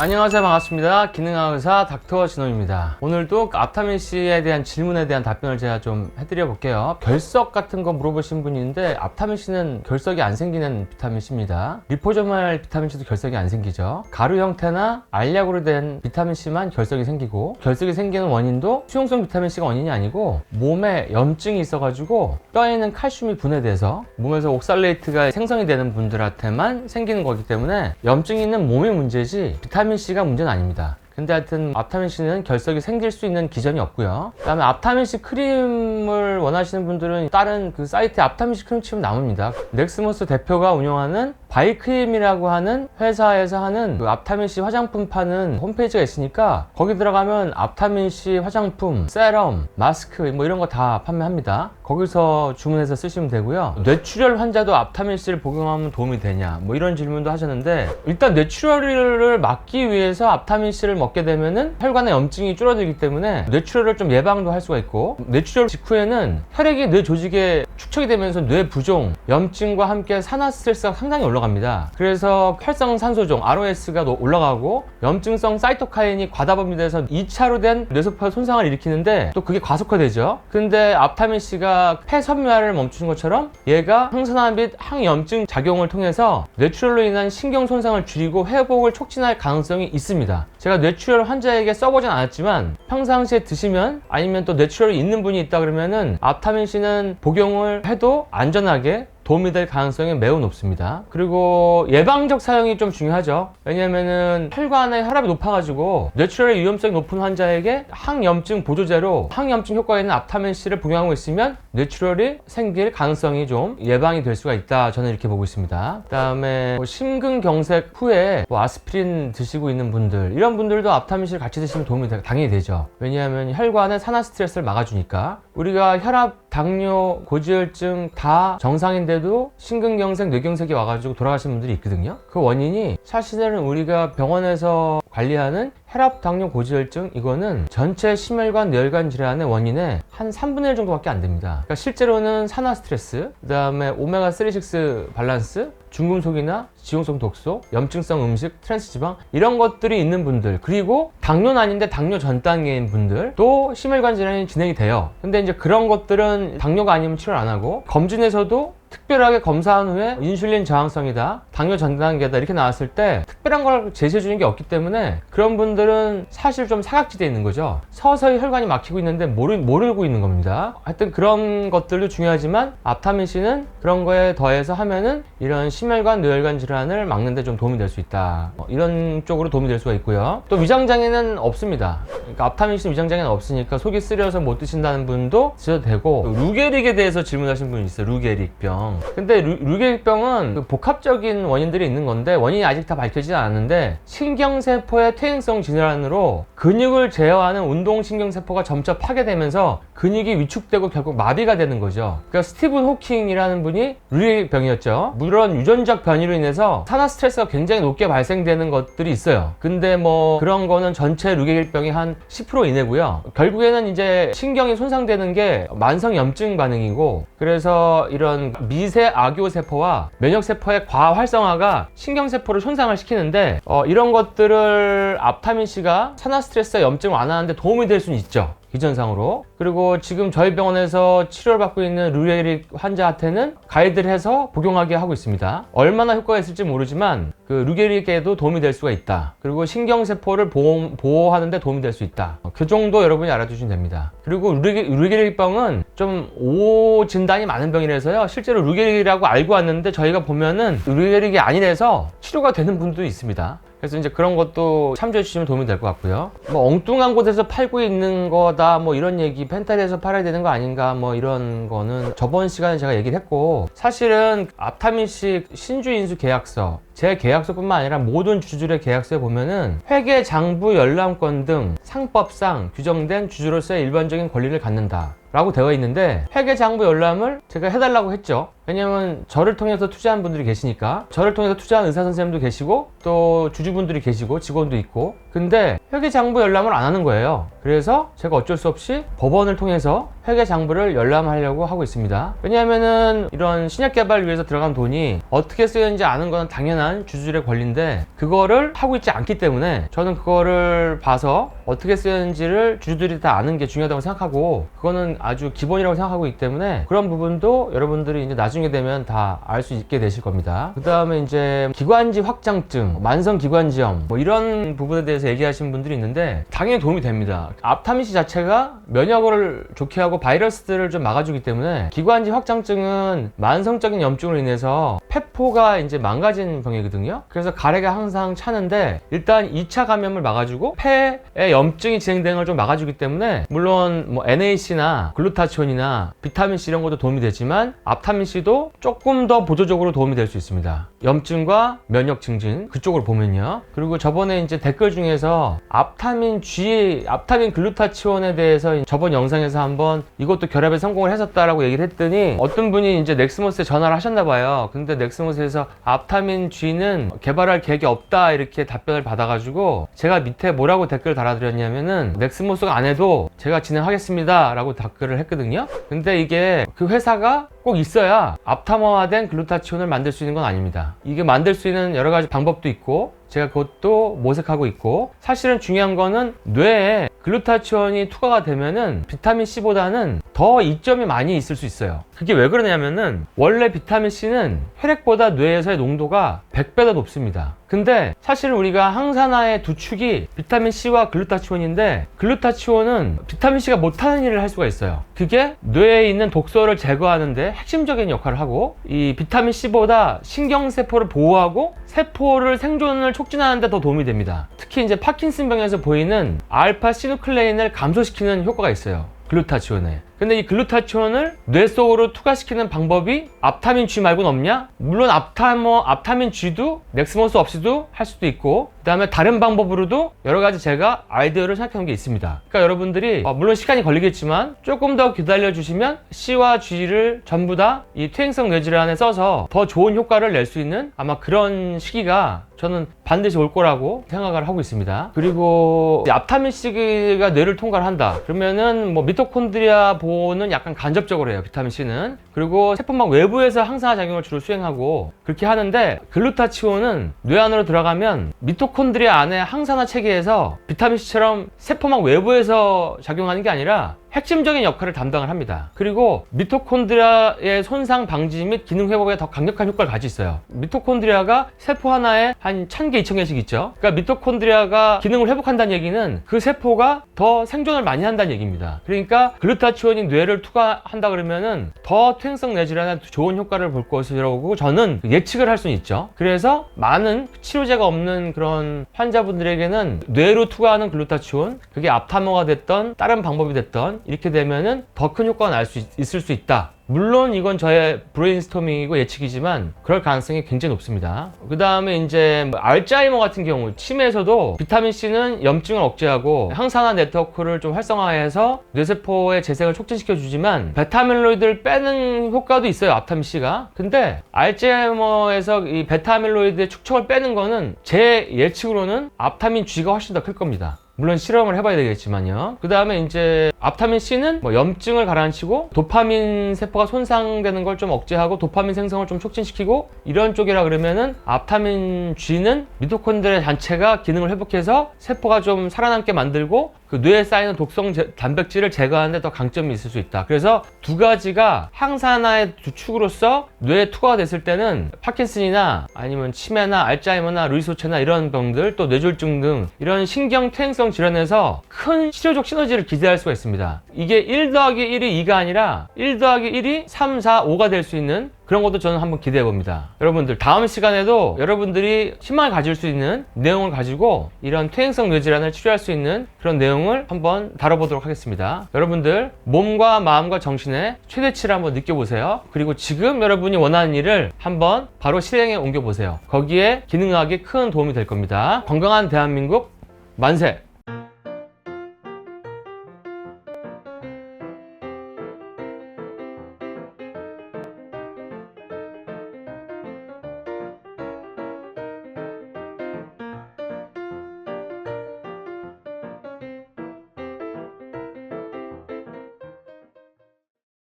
안녕하세요, 반갑습니다. 기능학 의사 닥터 진원입니다. 오늘도 앞타민C에 대한 질문에 대한 답변을 제가 좀 해드려 볼게요. 결석 같은 거 물어보신 분이 있는데 앞타민C는 결석이 안 생기는 비타민C입니다. 리포소말 비타민C도 결석이 안 생기죠. 가루 형태나 알약으로 된 비타민C만 결석이 생기고, 결석이 생기는 원인도 수용성 비타민C가 원인이 아니고 몸에 염증이 있어가지고 뼈에 있는 칼슘이 분해돼서 몸에서 옥살레이트가 생성이 되는 분들한테만 생기는 거기 때문에 염증이 있는 몸의 문제지 비타민C가 문제는 아닙니다. 근데 하여튼 앞타민C는 결석이 생길 수 있는 기전이 없고요. 그 다음에 앞타민C 크림을 원하시는 분들은 다른 그 사이트에 앞타민C 크림 치면 나옵니다. 넥스모스 대표가 운영하는 바이크림이라고 하는 회사에서 하는 그 앞타민C 화장품 파는 홈페이지가 있으니까 거기 들어가면 앞타민C 화장품, 세럼, 마스크 뭐 이런 거 다 판매합니다. 거기서 주문해서 쓰시면 되고요. 뇌출혈 환자도 앞타민C를 복용하면 도움이 되냐 뭐 이런 질문도 하셨는데, 일단 뇌출혈을 막기 위해서 앞타민C를 먹게 되면은 혈관의 염증이 줄어들기 때문에 뇌출혈을 좀 예방도 할 수가 있고, 뇌출혈 직후에는 혈액이 뇌 조직에 축적이 되면서 뇌 부종, 염증과 함께 산화 스트레스가 상당히 올라갑니다. 그래서 활성산소종 ROS가 올라가고 염증성 사이토카인이 과다 분비돼서 2차로 된 뇌세포 손상을 일으키는데 또 그게 과속화되죠. 근데 앞타민C가 폐섬유화를 멈추는 것처럼 얘가 항산화 및 항염증 작용을 통해서 뇌출혈로 인한 신경 손상을 줄이고 회복을 촉진할 가능성이 있습니다. 제가 뇌출혈 환자에게 써보진 않았지만 평상시에 드시면, 아니면 또 뇌출혈이 있는 분이 있다 그러면은 앞타민C는 복용을 해도 안전하게 도움이 될 가능성이 매우 높습니다. 그리고 예방적 사용이 좀 중요하죠. 왜냐면은 혈관의 혈압이 높아가지고 뇌출혈의 위험성이 높은 환자에게 항염증 보조제로 항염증 효과가 있는 앞타민C를 복용하고 있으면 뇌출혈이 생길 가능성이 좀 예방이 될 수가 있다, 저는 이렇게 보고 있습니다. 그 다음에 심근경색 후에 아스피린 드시고 있는 분들, 이런 분들도 앞타민C를 같이 드시면 도움이 당연히 되죠. 왜냐하면 혈관의 산화 스트레스를 막아주니까. 우리가 혈압, 당뇨, 고지혈증 다 정상인데도 심근경색, 뇌경색이 와가지고 돌아가시는 분들이 있거든요. 그 원인이 사실은 우리가 병원에서 관리하는 혈압, 당뇨, 고지혈증, 이거는 전체 심혈관, 뇌혈관 질환의 원인의 한 3분의 1 정도밖에 안 됩니다. 그러니까 실제로는 산화 스트레스, 그 다음에 오메가3, 6 밸런스, 중금속이나 지용성 독소, 염증성 음식, 트랜스지방, 이런 것들이 있는 분들, 그리고 당뇨는 아닌데 당뇨 전 단계인 분들도 심혈관 질환이 진행이 돼요. 근데 이제 그런 것들은 당뇨가 아니면 치료를 안 하고, 검진에서도 특별하게 검사한 후에 인슐린 저항성이다, 당뇨 전 단계다 이렇게 나왔을 때 특별한 걸 제시해 주는 게 없기 때문에 그런 분들은 사실 좀 사각지대에 있는 거죠. 서서히 혈관이 막히고 있는데 모르고 있는 겁니다. 하여튼 그런 것들도 중요하지만 앞타민C는 그런 거에 더해서 하면은 이런 심혈관, 뇌혈관 질환을 막는 데 좀 도움이 될 수 있다, 이런 쪽으로 도움이 될 수가 있고요. 또 위장장애는 없습니다. 그러니까 앞타민C는 위장장애는 없으니까 속이 쓰려서 못 드신다는 분도 드셔도 되고, 루게릭에 대해서 질문하신 분이 있어요. 루게릭병. 근데 루게릭병은 그 복합적인 원인들이 있는 건데 원인이 아직 다 밝혀지지 않았는데, 신경세포의 퇴행성 질환으로 근육을 제어하는 운동신경세포가 점차 파괴되면서 근육이 위축되고 결국 마비가 되는 거죠. 그러니까 스티븐 호킹이라는 분이 루게릭병이었죠. 물론 유전적 변이로 인해서 산화 스트레스가 굉장히 높게 발생되는 것들이 있어요. 근데 뭐 그런 거는 전체 루게릭병이 한 10% 이내고요. 결국에는 이제 신경이 손상되는 게 만성 염증 반응이고, 그래서 이런 미세 악교세포와 면역세포의 과활성화가 신경세포를 손상을 시키는데, 이런 것들을 앞타민C가 산화 스트레스와 염증을 완화하는 데 도움이 될 수는 있죠, 기전상으로. 그리고 지금 저희 병원에서 치료를 받고 있는 루게릭 환자한테는 가이드를 해서 복용하게 하고 있습니다. 얼마나 효과가 있을지 모르지만 그 루게릭에도 도움이 될 수가 있다. 그리고 신경세포를 보호하는 데 도움이 될 수 있다. 그 정도 여러분이 알아두시면 됩니다. 그리고 루게릭병은 좀 오진단이 많은 병이라서요, 실제로 루게릭이라고 알고 왔는데 저희가 보면은 루게릭이 아니라서 치료가 되는 분도 있습니다. 그래서 이제 그런 것도 참조해 주시면 도움이 될 것 같고요. 뭐 엉뚱한 곳에서 팔고 있는 거다 뭐 이런 얘기, 펜탈에서 팔아야 되는 거 아닌가 뭐 이런 거는 저번 시간에 제가 얘기를 했고, 사실은 앞타민C 신주인수 계약서, 제 계약서뿐만 아니라 모든 주주들의 계약서에 보면은 회계, 장부, 열람권 등 상법상 규정된 주주로서의 일반적인 권리를 갖는다 라고 되어 있는데, 회계, 장부, 열람을 제가 해달라고 했죠. 왜냐면 저를 통해서 투자한 분들이 계시니까. 저를 통해서 투자한 의사 선생님도 계시고 또 주주분들이 계시고 직원도 있고, 근데 회계, 장부, 열람을 안 하는 거예요. 그래서 제가 어쩔 수 없이 법원을 통해서 회계 장부를 열람하려고 하고 있습니다. 왜냐하면은 이런 신약 개발 위해서 들어간 돈이 어떻게 쓰였는지 아는 건 당연한 주주들의 권리인데 그거를 하고 있지 않기 때문에 저는 그거를 봐서 어떻게 쓰였는지를 주주들이 다 아는 게 중요하다고 생각하고 그거는 아주 기본이라고 생각하고 있기 때문에 그런 부분도 여러분들이 이제 나중에 되면 다 알 수 있게 되실 겁니다. 그 다음에 이제 기관지 확장증, 만성 기관지염 뭐 이런 부분에 대해서 얘기하시는 분들이 있는데 당연히 도움이 됩니다. 앞타민C 자체가 면역을 좋게 하고 바이러스들을 좀 막아주기 때문에 기관지 확장증은 만성적인 염증으로 인해서 폐포가 이제 망가진 병이거든요. 그래서 가래가 항상 차는데 일단 2차 감염을 막아주고 폐에 염증이 진행되는 걸 좀 막아주기 때문에 물론 뭐 NAC나 글루타치온이나 비타민C 이런 것도 도움이 되지만 앞타민C도 조금 더 보조적으로 도움이 될 수 있습니다. 염증과 면역 증진 그쪽으로 보면요. 그리고 저번에 이제 댓글 중에서 앞타민 G, 앞타민 글루타치온에 대해서 저번 영상에서 한번 이것도 결합에 성공을 했었다라고 얘기를 했더니 어떤 분이 이제 넥스모스에 전화를 하셨나 봐요. 근데 넥스모스에서 앞타민 G는 개발할 계획이 없다 이렇게 답변을 받아가지고 제가 밑에 뭐라고 댓글을 달아드렸냐면은 넥스모스가 안 해도 제가 진행하겠습니다 라고 댓글을 했거든요. 근데 이게 그 회사가 꼭 있어야 앞타머화된 글루타치온을 만들 수 있는 건 아닙니다. 이게 만들 수 있는 여러 가지 방법도 있고 제가 그것도 모색하고 있고 사실은 중요한 거는 뇌에 글루타치온이 투과가 되면은 비타민C보다는 더 이점이 많이 있을 수 있어요. 그게 왜 그러냐면은 원래 비타민C는 혈액보다 뇌에서의 농도가 100배 더 높습니다. 근데 사실은 우리가 항산화의 두 축이 비타민C와 글루타치온인데 글루타치온은 비타민C가 못하는 일을 할 수가 있어요. 그게 뇌에 있는 독소를 제거하는데 핵심적인 역할을 하고 이 비타민C보다 신경세포를 보호하고 세포를 생존을 촉진하는 데 더 도움이 됩니다. 특히 이제 파킨슨병에서 보이는 알파 시누클레인을 감소시키는 효과가 있어요. 글루타치온에. 근데 이 글루타치온을 뇌 속으로 투과시키는 방법이 앞타민 G 말고는 없냐? 물론 앞타민 G도 넥스모스 없이도 할 수도 있고 그 다음에 다른 방법으로도 여러 가지 제가 아이디어를 생각해 놓은 게 있습니다. 그러니까 여러분들이 물론 시간이 걸리겠지만 조금 더 기다려 주시면 C와 G를 전부 다 이 퇴행성 뇌질환에 써서 더 좋은 효과를 낼 수 있는 아마 그런 시기가 저는 반드시 올 거라고 생각을 하고 있습니다. 그리고 앞타민 C가 뇌를 통과를 한다. 그러면은 뭐 미토콘드리아 보호는 약간 간접적으로 해요. 비타민 C는. 그리고 세포막 외부에서 항산화 작용을 주로 수행하고 그렇게 하는데 글루타치온은 뇌 안으로 들어가면 미토콘드리아 안에 항산화 체계에서 비타민 C처럼 세포막 외부에서 작용하는 게 아니라 핵심적인 역할을 담당을 합니다. 그리고 미토콘드리아의 손상 방지 및 기능 회복에 더 강력한 효과를 가지고 있어요. 미토콘드리아가 세포 하나에 한 1000개, 2000개씩 있죠. 그러니까 미토콘드리아가 기능을 회복한다는 얘기는 그 세포가 더 생존을 많이 한다는 얘기입니다. 그러니까 글루타치온이 뇌를 투과한다 그러면은 더 퇴행성 뇌질환에 좋은 효과를 볼 것이라고 저는 예측을 할 수는 있죠. 그래서 많은 치료제가 없는 그런 환자분들에게는 뇌로 투과하는 글루타치온, 그게 앞타머가 됐던 다른 방법이 됐던 이렇게 되면은 더 큰 효과가 날 수 있을 수 있다. 물론 이건 저의 브레인스토밍이고 예측이지만 그럴 가능성이 굉장히 높습니다. 그 다음에 이제 알츠하이머 같은 경우 치매에서도 비타민C는 염증을 억제하고 항산화 네트워크를 좀 활성화해서 뇌세포의 재생을 촉진시켜 주지만 베타아밀로이드를 빼는 효과도 있어요. 앞타민C가. 근데 알츠하이머에서 이 베타아밀로이드의 축적을 빼는 거는 제 예측으로는 앞타민 G가 훨씬 더 클 겁니다. 물론 실험을 해봐야 되겠지만요. 그 다음에 이제 앞타민 C는 뭐 염증을 가라앉히고 도파민 세포가 손상되는 걸 좀 억제하고 도파민 생성을 좀 촉진시키고 이런 쪽이라 그러면은 앞타민 G는 미토콘드리아 단체가 기능을 회복해서 세포가 좀 살아남게 만들고 그 뇌에 쌓이는 독성 단백질을 제거하는 데 더 강점이 있을 수 있다. 그래서 두 가지가 항산화의 두 축으로서 뇌에 투과가 됐을 때는 파킨슨이나 아니면 치매나 알츠하이머나 루이소체나 이런 병들 또 뇌졸중 등 이런 신경 퇴행성 질환에서 큰 치료적 시너지를 기대할 수가 있습니다. 이게 1 더하기 1이 2가 아니라 1 더하기 1이 3, 4, 5가 될 수 있는 그런 것도 저는 한번 기대해 봅니다. 여러분들 다음 시간에도 여러분들이 희망을 가질 수 있는 내용을 가지고 이런 퇴행성 뇌질환을 치료할 수 있는 그런 내용을 한번 다뤄보도록 하겠습니다. 여러분들 몸과 마음과 정신의 최대치를 한번 느껴보세요. 그리고 지금 여러분이 원하는 일을 한번 바로 실행에 옮겨보세요. 거기에 기능학이 큰 도움이 될 겁니다. 건강한 대한민국 만세!